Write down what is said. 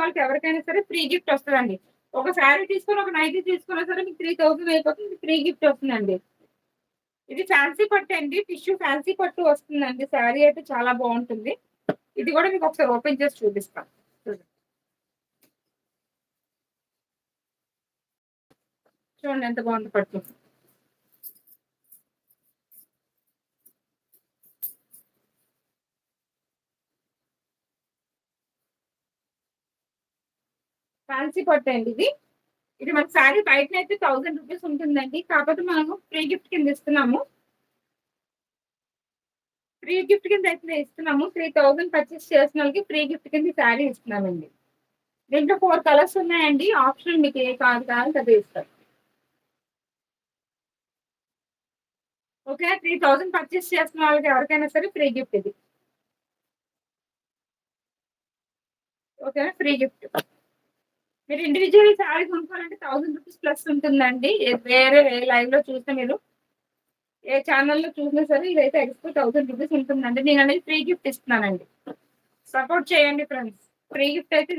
వాళ్ళకి ఎవరికైనా సరే ఫ్రీ గిఫ్ట్ వస్తదండి. ఒక శారీ తీసుకొని, ఒక నైటీ తీసుకున్నా సరే మీకు 3000 అయిపోతుంది. మీకు ఫ్రీ గిఫ్ట్ వస్తుందండి. ఇది ఫ్యాన్సీ పట్టు అండి. టిష్యూ ఫ్యాన్సీ పట్టు వస్తుందండి. శారీ అయితే చాలా బావుంటుంది. ఇది కూడా మీకు ఒకసారి ఓపెన్ చేసి చూపిస్తాను. చూడండి. చూడండి ఎంత బాగుంది పట్టు. ఫ్యాన్సీ పట్టు అండి ఇది. ఇది మన శారీ బయటనైతే 1000 రూపీస్ ఉంటుందండి. కాకపోతే మనము ఫ్రీ గిఫ్ట్ కింద ఇస్తున్నాము. ఫ్రీ గిఫ్ట్ కింద అయితే ఇస్తున్నాము. 3000 పర్చేస్ చేసిన వాళ్ళకి ఫ్రీ గిఫ్ట్ కింద ఈ శారీ ఇస్తున్నామండి. దీంట్లో 4 కలర్స్ ఉన్నాయండి. ఆప్షనల్ మీకు ఏ కలర్ కావాలంటే అదే ఇస్తాం. ఓకే. 3000 పర్చేస్ చేస్తున్న వాళ్ళకి ఎవరికైనా సరే ఫ్రీ గిఫ్ట్ ఇది. ఓకేనా? Free gift. మీరు ఇండివిడ్యువల్ శారీ కొనుక్కోవాలంటే 1000 రూపీస్ ప్లస్ ఉంటుందండి. వేరే లైవ్‌లో చూస్తే మీరు ఏ ఛానెల్‌లో చూసినా సరే ఇదైతే ఎక్స్‌ట్రా 1000 రూపీస్ ఉంటుందండి. నేననేది ఫ్రీ గిఫ్ట్ ఇస్తున్నానండి. సపోర్ట్ చేయండి ఫ్రెండ్స్. ఫ్రీ గిఫ్ట్ అయితే